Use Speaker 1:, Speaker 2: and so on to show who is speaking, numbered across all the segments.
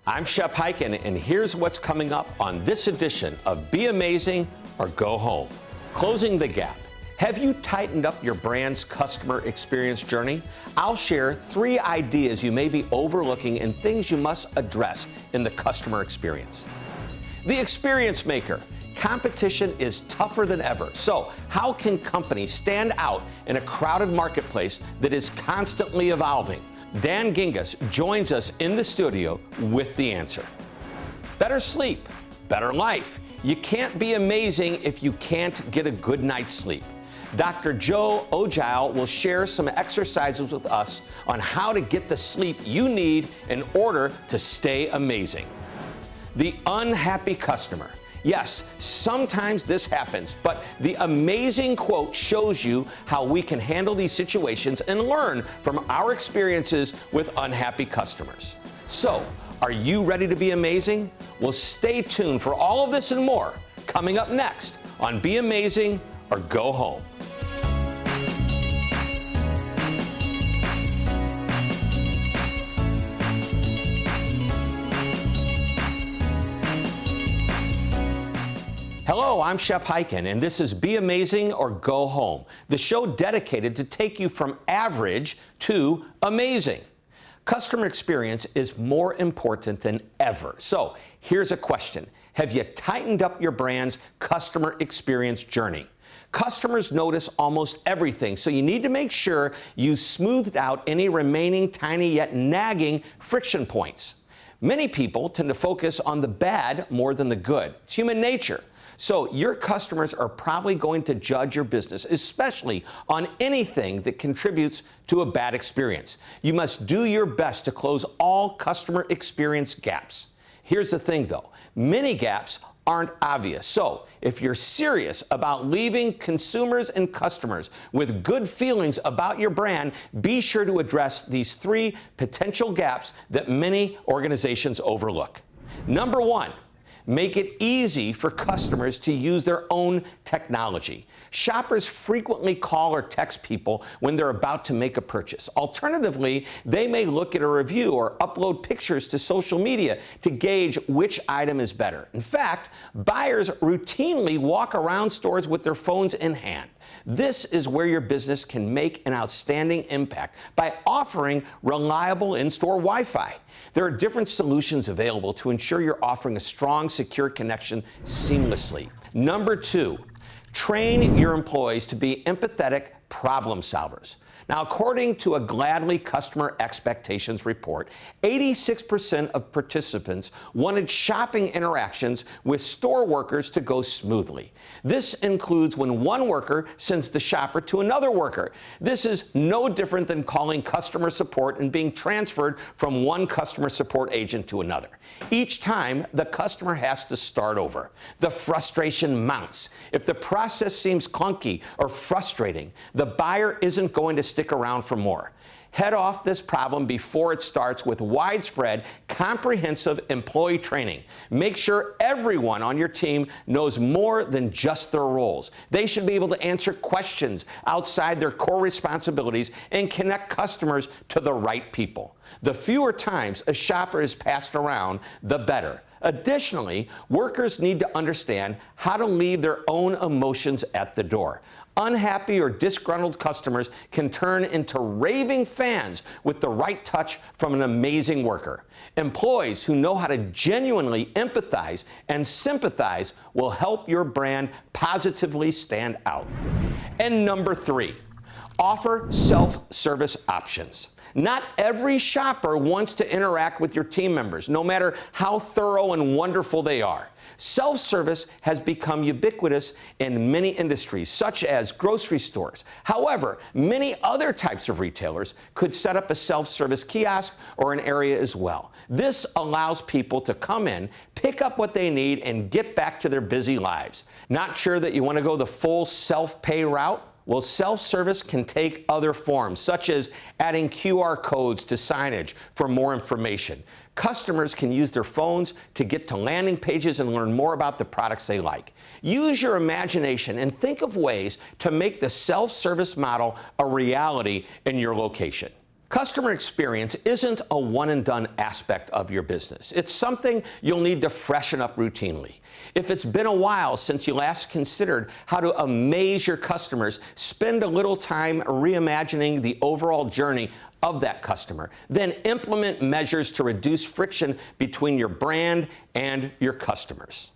Speaker 1: I'm Shep Hyken, and here's what's coming up on this edition of Be Amazing or Go Home. Closing the gap. Have you tightened up your brand's customer experience journey? I'll share 3 ideas you may be overlooking and things you must address in the customer experience. The experience maker. Competition is tougher than ever. So, how can companies stand out in a crowded marketplace that is constantly evolving? Dan Gingiss joins us in the studio with the answer. Better sleep, better life. You can't be amazing if you can't get a good night's sleep. Dr. Joe Oijile will share some exercises with us on how to get the sleep you need in order to stay amazing. The unhappy customer. Yes, sometimes this happens, but the amazing quote shows you how we can handle these situations and learn from our experiences with unhappy customers. So, are you ready to be amazing? Well, stay tuned for all of this and more coming up next on Be Amazing or Go Home. Hello, I'm Shep Hyken, and this is Be Amazing or Go Home, the show dedicated to take you from average to amazing. Customer experience is more important than ever. So here's a question. Have you tightened up your brand's customer experience journey? Customers notice almost everything, so you need to make sure you smoothed out any remaining tiny yet nagging friction points. Many people tend to focus on the bad more than the good. It's human nature. So your customers are probably going to judge your business, especially on anything that contributes to a bad experience. You must do your best to close all customer experience gaps. Here's the thing though, many gaps aren't obvious. So if you're serious about leaving consumers and customers with good feelings about your brand, be sure to address these 3 potential gaps that many organizations overlook. Number 1, make it easy for customers to use their own technology. Shoppers frequently call or text people when they're about to make a purchase. Alternatively, they may look at a review or upload pictures to social media to gauge which item is better. In fact, buyers routinely walk around stores with their phones in hand. This is where your business can make an outstanding impact by offering reliable in-store Wi-Fi. There are different solutions available to ensure you're offering a strong, secure connection seamlessly. Number 2, train your employees to be empathetic problem solvers. Now, according to a Gladly Customer Expectations report, 86% of participants wanted shopping interactions with store workers to go smoothly. This includes when one worker sends the shopper to another worker. This is no different than calling customer support and being transferred from one customer support agent to another. Each time, the customer has to start over. The frustration mounts. If the process seems clunky or frustrating, the buyer isn't going to stick around for more. Head off this problem before it starts with widespread, comprehensive employee training. Make sure everyone on your team knows more than just their roles. They should be able to answer questions outside their core responsibilities and connect customers to the right people. The fewer times a shopper is passed around, the better. Additionally, workers need to understand how to leave their own emotions at the door. Unhappy or disgruntled customers can turn into raving fans with the right touch from an amazing worker. Employees who know how to genuinely empathize and sympathize will help your brand positively stand out. And number 3, offer self-service options. Not every shopper wants to interact with your team members, no matter how thorough and wonderful they are. Self-service has become ubiquitous in many industries, such as grocery stores. However, many other types of retailers could set up a self-service kiosk or an area as well. This allows people to come in, pick up what they need, and get back to their busy lives. Not sure that you want to go the full self-pay route? Well, self-service can take other forms, such as adding QR codes to signage for more information. Customers can use their phones to get to landing pages and learn more about the products they like. Use your imagination and think of ways to make the self-service model a reality in your location. Customer experience isn't a one-and-done aspect of your business. It's something you'll need to freshen up routinely. If it's been a while since you last considered how to amaze your customers, spend a little time reimagining the overall journey of that customer. Then implement measures to reduce friction between your brand and your customers.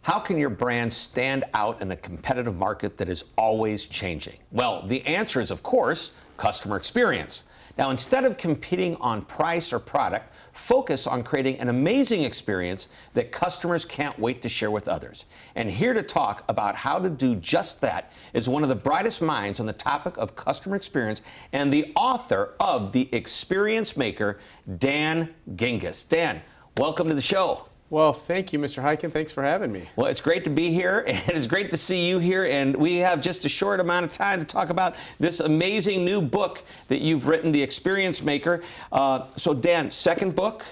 Speaker 1: How can your brand stand out in a competitive market that is always changing? Well, the answer is, of course, customer experience. Now, instead of competing on price or product, focus on creating an amazing experience that customers can't wait to share with others. And here to talk about how to do just that is one of the brightest minds on the topic of customer experience and the author of The Experience Maker, Dan Gingiss. Dan, welcome to the show.
Speaker 2: Well, thank you, Mr. Hyken. Thanks for having me.
Speaker 1: Well, it's great to be here, and it's great to see you here, and we have just a short amount of time to talk about this amazing new book that you've written, The Experience Maker. So, Dan, second book?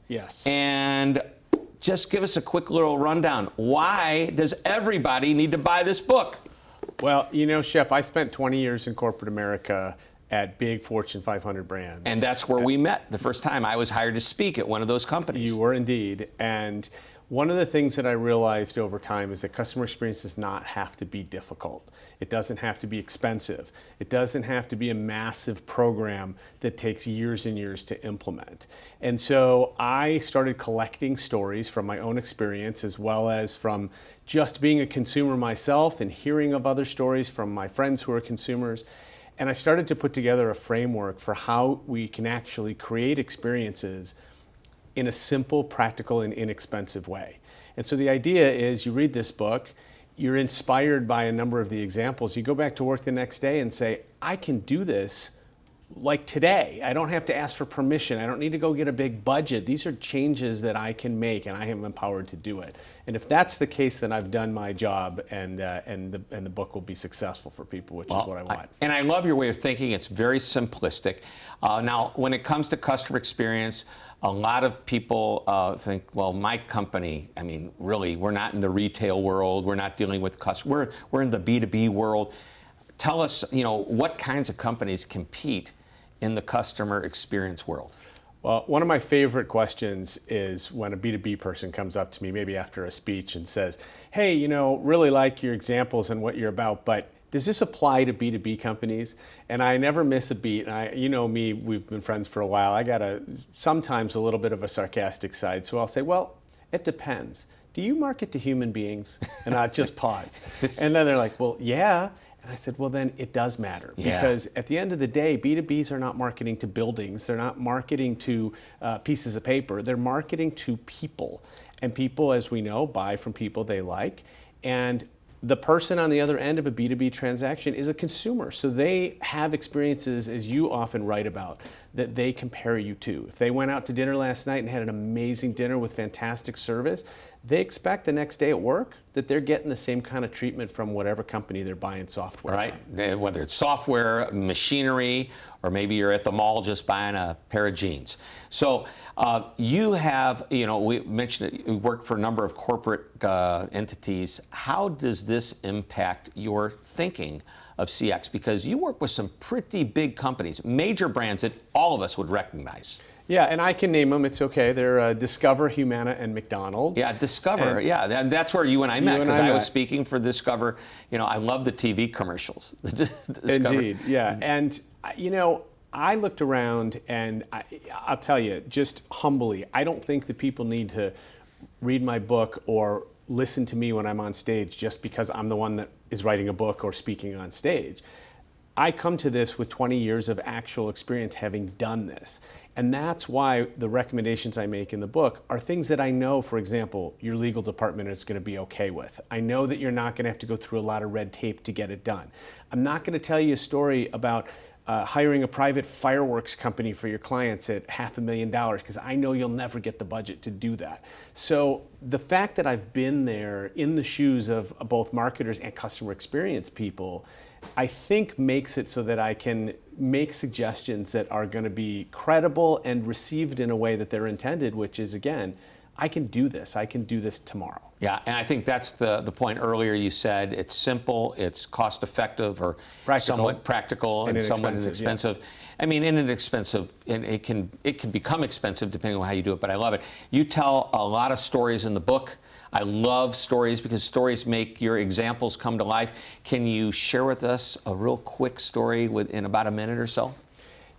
Speaker 2: Yes.
Speaker 1: And just give us a quick little rundown. Why does everybody need to buy this book?
Speaker 2: Well, you know, Shep, I spent 20 years in corporate America at big Fortune 500 brands.
Speaker 1: And that's where we met the first time. I was hired to speak at one of those companies.
Speaker 2: You were indeed. And one of the things that I realized over time is that customer experience does not have to be difficult. It doesn't have to be expensive. It doesn't have to be a massive program that takes years and years to implement. And so I started collecting stories from my own experience, as well as from just being a consumer myself and hearing of other stories from my friends who are consumers. And I started to put together a framework for how we can actually create experiences in a simple, practical, and inexpensive way. And so the idea is you read this book, you're inspired by a number of the examples. You go back to work the next day and say, I can do this like today. I don't have to ask for permission. I don't need to go get a big budget. These are changes that I can make, and I am empowered to do it. And if that's the case, then I've done my job, and the book will be successful for people, which is what I want.
Speaker 1: And I love your way of thinking. It's very simplistic. Now, when it comes to customer experience, a lot of people think, well, my company, I mean, really, we're not in the retail world. We're not dealing with customers. We're in the B2B world. Tell us, you know, what kinds of companies compete in the customer experience world?
Speaker 2: Well, one of my favorite questions is when a B2B person comes up to me, maybe after a speech, and says, hey, you know, really like your examples and what you're about, but does this apply to B2B companies? And I never miss a beat. And you know me, we've been friends for a while. I got sometimes a little bit of a sarcastic side. So I'll say, well, it depends. Do you market to human beings? And I just pause. And then they're like, well, yeah. And I said, well, then it does matter.
Speaker 1: Yeah.
Speaker 2: Because at the end of the day, B2Bs are not marketing to buildings. They're not marketing to pieces of paper. They're marketing to people. And people, as we know, buy from people they like. And the person on the other end of a B2B transaction is a consumer. So they have experiences, as you often write about, that they compare you to. If they went out to dinner last night and had an amazing dinner with fantastic service, they expect the next day at work that they're getting the same kind of treatment from whatever company they're buying software
Speaker 1: from. Whether it's software, machinery, or maybe you're at the mall just buying a pair of jeans. So you have, you know, we mentioned it, you work for a number of corporate entities. How does this impact your thinking of CX? Because you work with some pretty big companies, major brands that all of us would recognize.
Speaker 2: Yeah, and I can name them. It's okay. They're Discover, Humana, and McDonald's.
Speaker 1: Yeah, Discover. And yeah, that's where you and I met, because I was speaking for Discover. You know, I love the TV commercials.
Speaker 2: Indeed, yeah. And, you know, I looked around, and I'll tell you, just humbly, I don't think that people need to read my book or listen to me when I'm on stage just because I'm the one that is writing a book or speaking on stage. I come to this with 20 years of actual experience having done this. And that's why the recommendations I make in the book are things that I know, for example, your legal department is going to be okay with. I know that you're not going to have to go through a lot of red tape to get it done. I'm not going to tell you a story about hiring a private fireworks company for your clients at $500,000 because I know you'll never get the budget to do that. So the fact that I've been there in the shoes of both marketers and customer experience people, I think makes it so that I can make suggestions that are going to be credible and received in a way that they're intended, which is, again, I can do this. I can do this tomorrow.
Speaker 1: Yeah, and I think that's the point earlier you said. It's simple, it's cost effective, or somewhat practical, and somewhat inexpensive. Yeah. I mean, inexpensive, and it can become expensive depending on how you do it, but I love it. You tell a lot of stories in the book. I love stories because stories make your examples come to life. Can you share with us a real quick story in about a minute or so?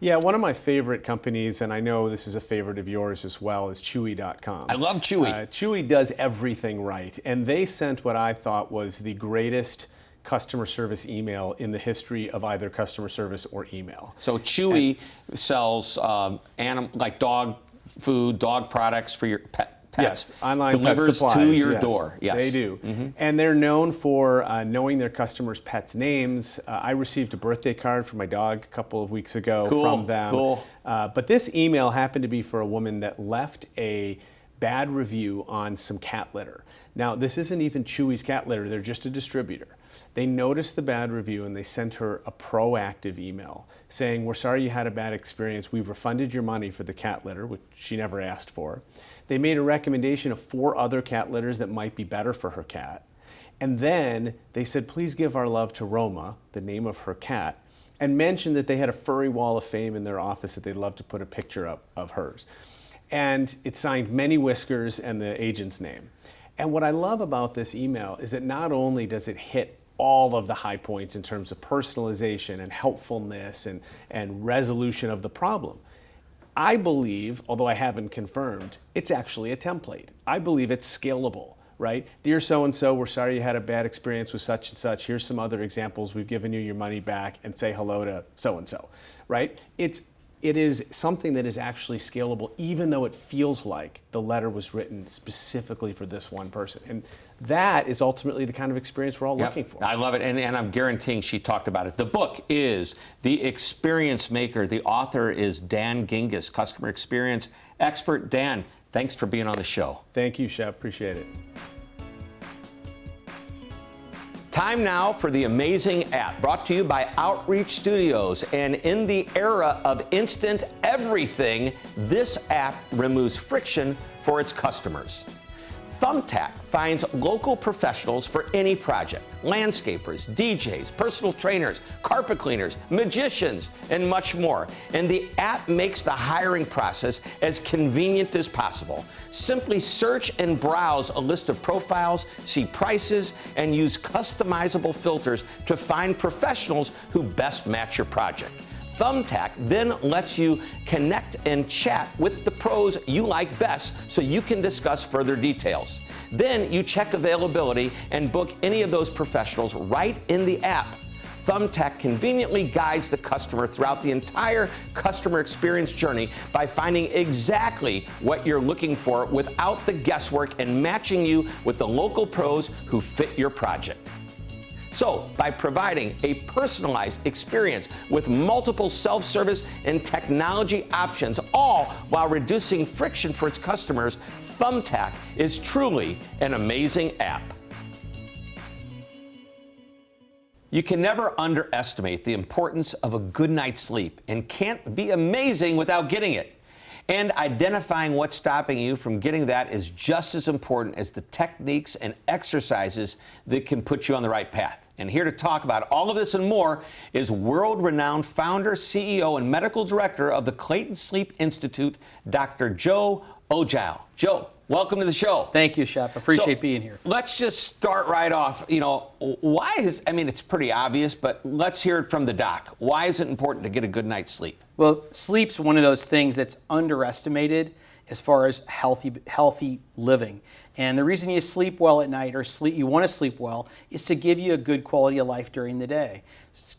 Speaker 2: Yeah, one of my favorite companies, and I know this is a favorite of yours as well, is Chewy.com.
Speaker 1: I love Chewy.
Speaker 2: Chewy does everything right, and they sent what I thought was the greatest customer service email in the history of either customer service or email.
Speaker 1: So Chewy sells like dog food, dog products for your pets.
Speaker 2: Yes, online
Speaker 1: delivers
Speaker 2: pet supplies
Speaker 1: to your door. Yes,
Speaker 2: they do. And they're known for knowing their customers' pets' names. I received a birthday card for my dog a couple of weeks ago from them.
Speaker 1: Cool.
Speaker 2: But this email happened to be for a woman that left a bad review on some cat litter. Now, this isn't even Chewy's cat litter. They're just a distributor. They noticed the bad review and they sent her a proactive email saying, "We're sorry you had a bad experience. We've refunded your money for the cat litter," which she never asked for. They made a recommendation of 4 other cat litters that might be better for her cat. And then they said, "Please give our love to Roma," the name of her cat, and mentioned that they had a furry wall of fame in their office that they'd love to put a picture up of hers. And it signed Many Whiskers and the agent's name. And what I love about this email is that not only does it hit all of the high points in terms of personalization and helpfulness and resolution of the problem, I believe, although I haven't confirmed, it's actually a template. I believe it's scalable, right? "Dear so-and-so, we're sorry you had a bad experience with such and such. Here's some other examples. We've given you your money back, and say hello to so-and-so," right? It is something that is actually scalable, even though it feels like the letter was written specifically for this one person. And that is ultimately the kind of experience we're all looking for.
Speaker 1: I love it, and I'm guaranteeing she talked about it. The book is The Experience Maker. The author is Dan Gingiss, customer experience expert. Dan, thanks for being on the show.
Speaker 2: Thank you, Shep. Appreciate it.
Speaker 1: Time now for the amazing app, brought to you by Outreach Studios. And in the era of instant everything, this app removes friction for its customers. Thumbtack finds local professionals for any project: landscapers, DJs, personal trainers, carpet cleaners, magicians, and much more. And the app makes the hiring process as convenient as possible. Simply search and browse a list of profiles, see prices, and use customizable filters to find professionals who best match your project. Thumbtack then lets you connect and chat with the pros you like best so you can discuss further details. Then you check availability and book any of those professionals right in the app. Thumbtack conveniently guides the customer throughout the entire customer experience journey by finding exactly what you're looking for without the guesswork and matching you with the local pros who fit your project. So, by providing a personalized experience with multiple self-service and technology options, all while reducing friction for its customers, Thumbtack is truly an amazing app. You can never underestimate the importance of a good night's sleep and can't be amazing without getting it. And identifying what's stopping you from getting that is just as important as the techniques and exercises that can put you on the right path. And here to talk about all of this and more is world-renowned founder, CEO, and medical director of the Clayton Sleep Institute, Dr. Joe Oijile. Joe, welcome to the show.
Speaker 3: Thank you, Shep. Appreciate being here.
Speaker 1: Let's just start right off. It's pretty obvious, but let's hear it from the doc. Why is it important to get a good night's sleep?
Speaker 3: Well, sleep's one of those things that's underestimated as far as healthy living. And the reason you sleep well at night, or you want to sleep well, is to give you a good quality of life during the day.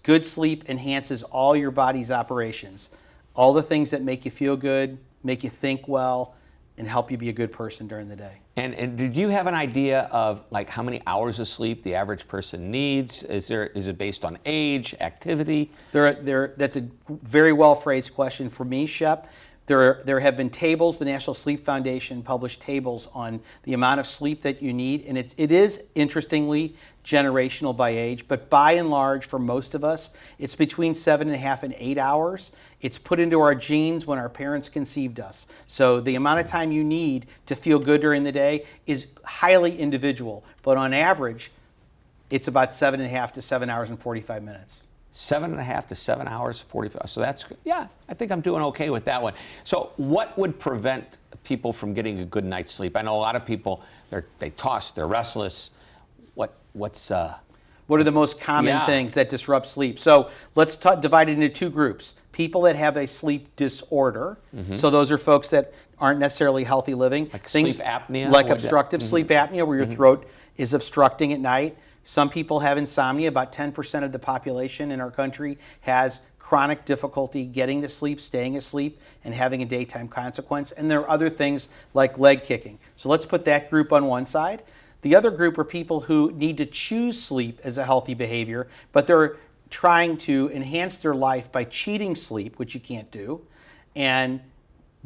Speaker 3: Good sleep enhances all your body's operations. All the things that make you feel good, make you think well, and help you be a good person during the day.
Speaker 1: And did you have an idea of like how many hours of sleep the average person needs? Is it based on age, activity?
Speaker 3: That's a very well phrased question for me, Shep. There have been tables, the National Sleep Foundation published tables on the amount of sleep that you need, and it is, interestingly, generational by age, but by and large, for most of us, it's between 7.5 and 8 hours. It's put into our genes when our parents conceived us. So the amount of time you need to feel good during the day is highly individual, but on average, it's about 7.5 to 7 hours and 45 minutes.
Speaker 1: 7.5 to 7 hours, 45. So that's, yeah, I think I'm doing okay with that one. So what would prevent people from getting a good night's sleep? I know a lot of people, they toss, they're restless.
Speaker 3: What are the most common things that disrupt sleep? So let's divide it into two groups. People that have a sleep disorder. So those are folks that aren't necessarily healthy living.
Speaker 1: Like sleep apnea?
Speaker 3: Like obstructive sleep apnea, where your throat is obstructing at night. Some people have insomnia. About 10% of the population in our country has chronic difficulty getting to sleep, staying asleep, and having a daytime consequence. And there are other things like leg kicking. So let's put that group on one side. The other group are people who need to choose sleep as a healthy behavior, but they're trying to enhance their life by cheating sleep, which you can't do, and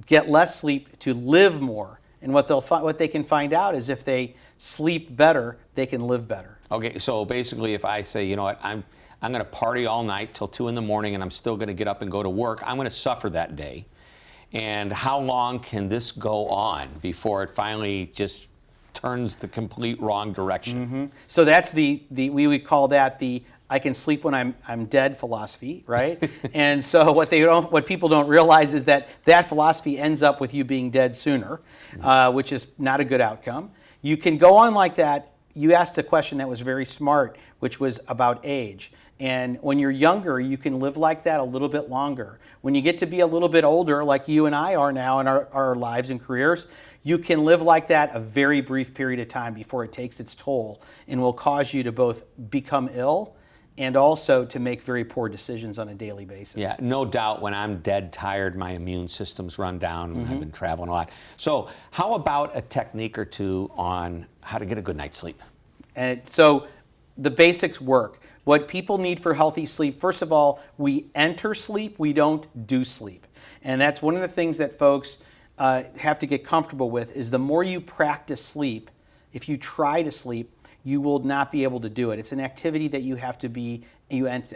Speaker 3: get less sleep to live more. And what they can find out is if they sleep better, they can live better.
Speaker 1: Okay, so basically if I say, you know what, I'm going to party all night till 2 in the morning and I'm still going to get up and go to work, I'm going to suffer that day. And how long can this go on before it finally just turns the complete wrong direction?
Speaker 3: So that's we would call that the I can sleep when I'm dead philosophy, right? And so what people don't realize is that philosophy ends up with you being dead sooner, which is not a good outcome. You can go on like that. You asked a question that was very smart, which was about age. And when you're younger, you can live like that a little bit longer. When you get to be a little bit older, like you and I are now in our lives and careers, you can live like that a very brief period of time before it takes its toll and will cause you to both become ill and also to make very poor decisions on a daily basis.
Speaker 1: Yeah, no doubt when I'm dead tired, my immune system's run down when I've been traveling a lot. So how about a technique or two on how to get a good night's sleep?
Speaker 3: And so the basics work. What people need for healthy sleep, first of all, we enter sleep, we don't do sleep. And that's one of the things that folks have to get comfortable with is the more you practice sleep, if you try to sleep, you will not be able to do it. It's an activity that you have to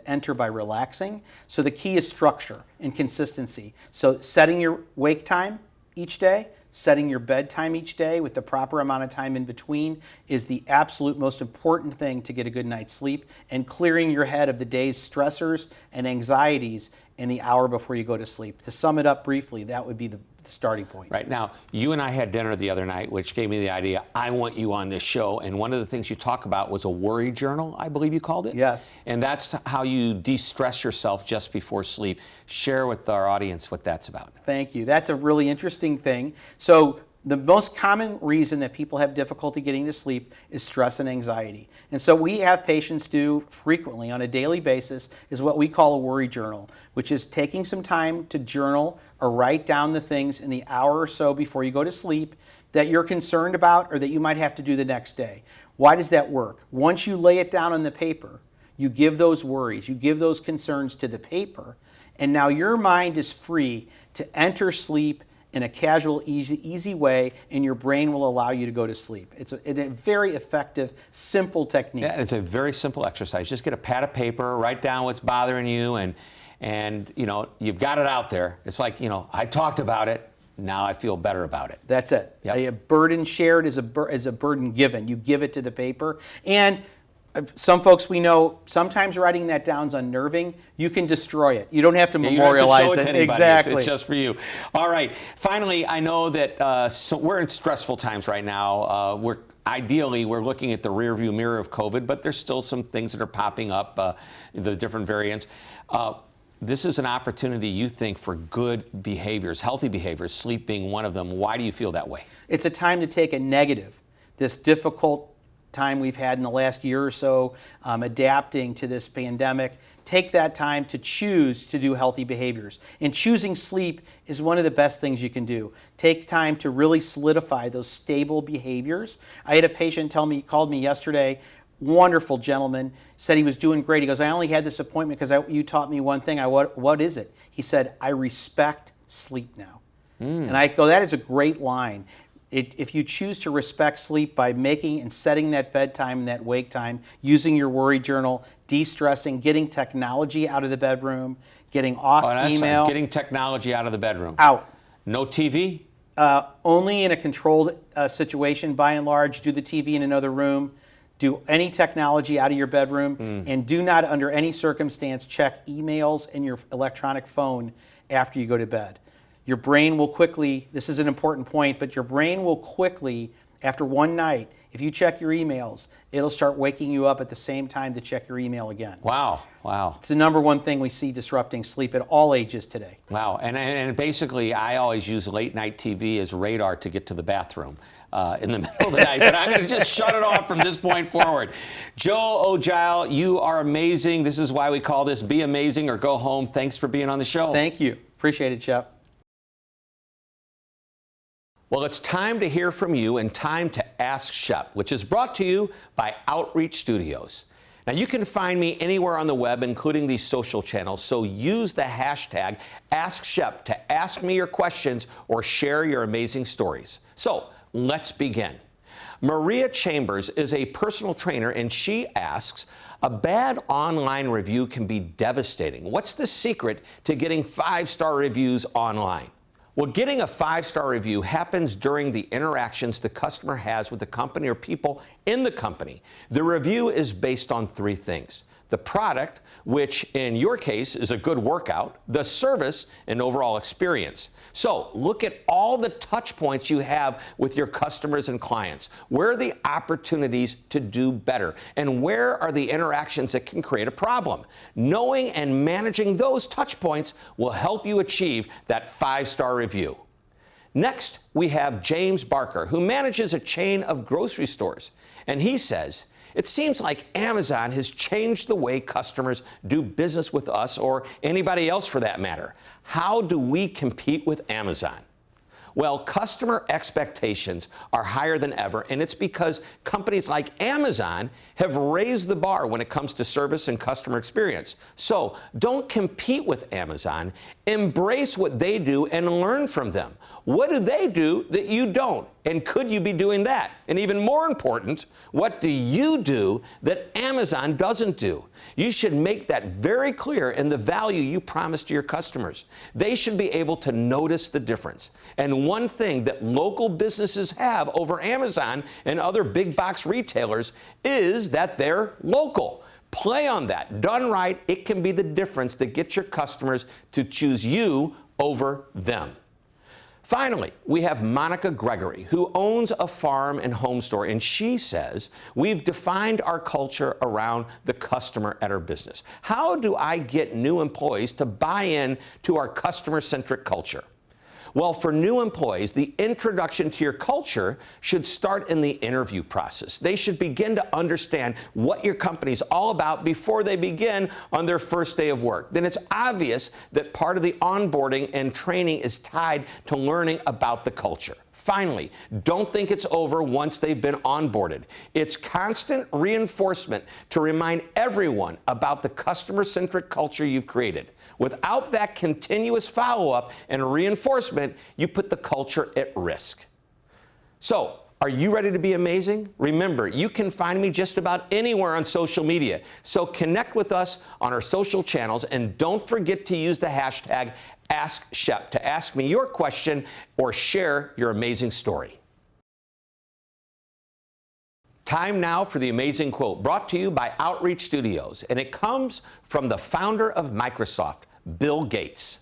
Speaker 3: enter by relaxing. So the key is structure and consistency. So setting your wake time each day, setting your bedtime each day with the proper amount of time in between is the absolute most important thing to get a good night's sleep, and clearing your head of the day's stressors and anxieties in the hour before you go to sleep. To sum it up briefly, that would be the starting point.
Speaker 1: Right. Now, you and I had dinner the other night, which gave me the idea, I want you on this show. And one of the things you talk about was a worry journal, I believe you called it?
Speaker 3: Yes.
Speaker 1: And that's how you de-stress yourself just before sleep. Share with our audience what that's about.
Speaker 3: Thank you. That's a really interesting thing. So the most common reason that people have difficulty getting to sleep is stress and anxiety. And so we have patients do frequently on a daily basis is what we call a worry journal, which is taking some time to journal or write down the things in the hour or so before you go to sleep that you're concerned about or that you might have to do the next day. Why does that work? Once you lay it down on the paper, you give those worries, you give those concerns to the paper, and now your mind is free to enter sleep in a casual, easy way, and your brain will allow you to go to sleep. It's a very effective, simple technique.
Speaker 1: Yeah, it's a very simple exercise. Just get a pad of paper, write down what's bothering you, and you know, you've got it out there. It's like, you know, I talked about it, now I feel better about it.
Speaker 3: That's it. Yep. A burden shared is a burden given. You give it to the paper. And some folks we know, sometimes writing that down is unnerving. You can destroy it. You don't have to memorialize
Speaker 1: you don't have to show it to anybody.
Speaker 3: Exactly.
Speaker 1: It's just for you. All right. Finally, I know that so we're in stressful times right now. Ideally, we're looking at the rearview mirror of COVID, but there's still some things that are popping up, the different variants. This is an opportunity, you think, for good behaviors, healthy behaviors, sleep being one of them. Why do you feel that way?
Speaker 3: It's a time to take a negative, this difficult time we've had in the last year or so, adapting to this pandemic. Take that time to choose to do healthy behaviors. And choosing sleep is one of the best things you can do. Take time to really solidify those stable behaviors. I had a patient called me yesterday, wonderful gentleman, said he was doing great. He goes, I only had this appointment because you taught me one thing. What is it? He said, I respect sleep now. And I go, that is a great line. If you choose to respect sleep by making and setting that bedtime and that wake time, using your worry journal, de-stressing, getting technology out of the bedroom, getting off email.
Speaker 1: Getting technology out of the bedroom.
Speaker 3: Out.
Speaker 1: No TV?
Speaker 3: Only in a controlled situation, by and large. Do the TV in another room. Do any technology out of your bedroom. And do not, under any circumstance, check emails and your electronic phone after you go to bed. Your brain will quickly, this is an important point, but your brain will quickly, after one night, if you check your emails, it'll start waking you up at the same time to check your email again.
Speaker 1: Wow, wow.
Speaker 3: It's the number one thing we see disrupting sleep at all ages today.
Speaker 1: Wow, and basically I always use late night TV as radar to get to the bathroom in the middle of the night, but I'm going to just shut it off from this point forward. Joe Oijile, you are amazing. This is why we call this Be Amazing or Go Home. Thanks for being on the show.
Speaker 3: Thank you. Appreciate it, Shep.
Speaker 1: Well, it's time to hear from you and time to Ask Shep, which is brought to you by Outreach Studios. Now, you can find me anywhere on the web, including these social channels, so use the hashtag AskShep to ask me your questions or share your amazing stories. So, let's begin. Maria Chambers is a personal trainer, and she asks, a bad online review can be devastating. What's the secret to getting 5-star reviews online? Well, getting a 5-star review happens during the interactions the customer has with the company or people in the company. The review is based on 3 things: the product, which in your case is a good workout, the service, and overall experience. So look at all the touch points you have with your customers and clients. Where are the opportunities to do better? And where are the interactions that can create a problem? Knowing and managing those touch points will help you achieve that 5-star review. Next, we have James Barker, who manages a chain of grocery stores. And he says, it seems like Amazon has changed the way customers do business with us, or anybody else for that matter. How do we compete with Amazon? Well, customer expectations are higher than ever, and it's because companies like Amazon have raised the bar when it comes to service and customer experience. So don't compete with Amazon. Embrace what they do and learn from them. What do they do that you don't? And could you be doing that? And even more important, what do you do that Amazon doesn't do? You should make that very clear in the value you promise to your customers. They should be able to notice the difference. And one thing that local businesses have over Amazon and other big box retailers is that they're local. Play on that. Done right, it can be the difference that gets your customers to choose you over them. Finally, we have Monica Gregory, who owns a farm and home store, and she says, we've defined our culture around the customer at our business. How do I get new employees to buy in to our customer-centric culture? Well, for new employees, the introduction to your culture should start in the interview process. They should begin to understand what your company's all about before they begin on their first day of work. Then it's obvious that part of the onboarding and training is tied to learning about the culture. Finally, don't think it's over once they've been onboarded. It's constant reinforcement to remind everyone about the customer-centric culture you've created. Without that continuous follow-up and reinforcement, you put the culture at risk. So, are you ready to be amazing? Remember, you can find me just about anywhere on social media. So connect with us on our social channels, and don't forget to use the hashtag AskShep to ask me your question or share your amazing story. Time now for the amazing quote, brought to you by Outreach Studios, and it comes from the founder of Microsoft, Bill Gates.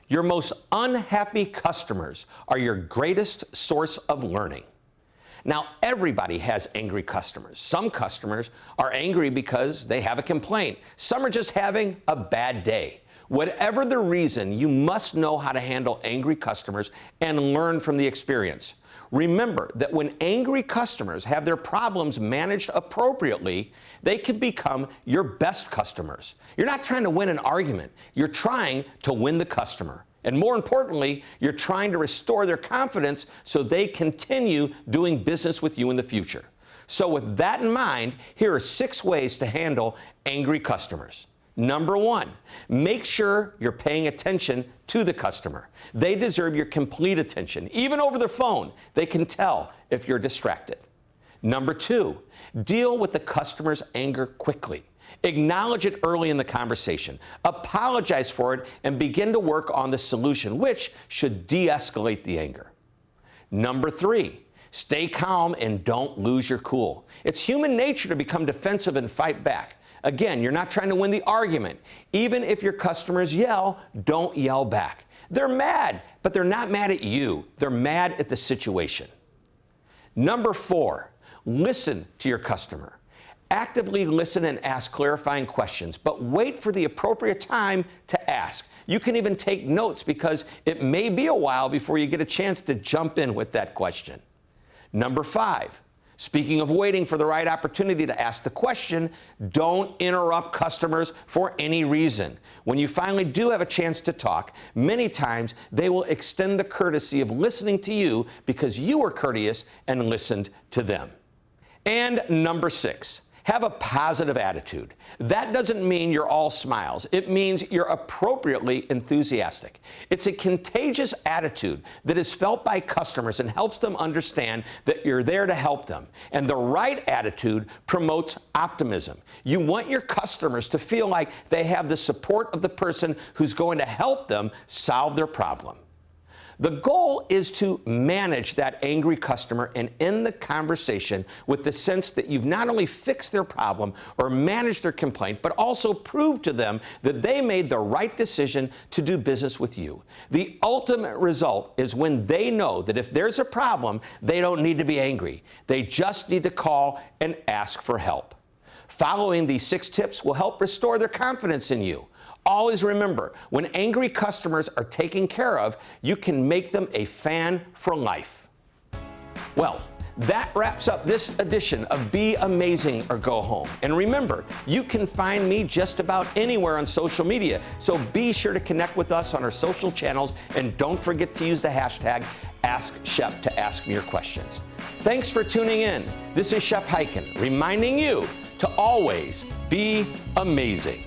Speaker 1: Your most unhappy customers are your greatest source of learning. Now, everybody has angry customers. Some customers are angry because they have a complaint. Some are just having a bad day. Whatever the reason, you must know how to handle angry customers and learn from the experience. Remember that when angry customers have their problems managed appropriately, they can become your best customers. You're not trying to win an argument. You're trying to win the customer. And more importantly, you're trying to restore their confidence so they continue doing business with you in the future. So with that in mind, here are 6 ways to handle angry customers. Number one, make sure you're paying attention to the customer. They deserve your complete attention. Even over the phone, they can tell if you're distracted. Number two, deal with the customer's anger quickly. Acknowledge it early in the conversation. Apologize for it and begin to work on the solution, which should de-escalate the anger. Number three, stay calm and don't lose your cool. It's human nature to become defensive and fight back. Again, you're not trying to win the argument. Even if your customers yell, don't yell back. They're mad, but they're not mad at you. They're mad at the situation. Number four, listen to your customer. Actively listen and ask clarifying questions, but wait for the appropriate time to ask. You can even take notes because it may be a while before you get a chance to jump in with that question. Number five, speaking of waiting for the right opportunity to ask the question, don't interrupt customers for any reason. When you finally do have a chance to talk, many times they will extend the courtesy of listening to you because you were courteous and listened to them. And number six, have a positive attitude. That doesn't mean you're all smiles. It means you're appropriately enthusiastic. It's a contagious attitude that is felt by customers and helps them understand that you're there to help them. And the right attitude promotes optimism. You want your customers to feel like they have the support of the person who's going to help them solve their problem. The goal is to manage that angry customer and end the conversation with the sense that you've not only fixed their problem or managed their complaint, but also proved to them that they made the right decision to do business with you. The ultimate result is when they know that if there's a problem, they don't need to be angry. They just need to call and ask for help. Following these 6 tips will help restore their confidence in you. Always remember, when angry customers are taken care of, you can make them a fan for life. Well, that wraps up this edition of Be Amazing or Go Home. And remember, you can find me just about anywhere on social media, so be sure to connect with us on our social channels, and don't forget to use the hashtag AskShep to ask me your questions. Thanks for tuning in. This is Shep Hyken, reminding you to always be amazing.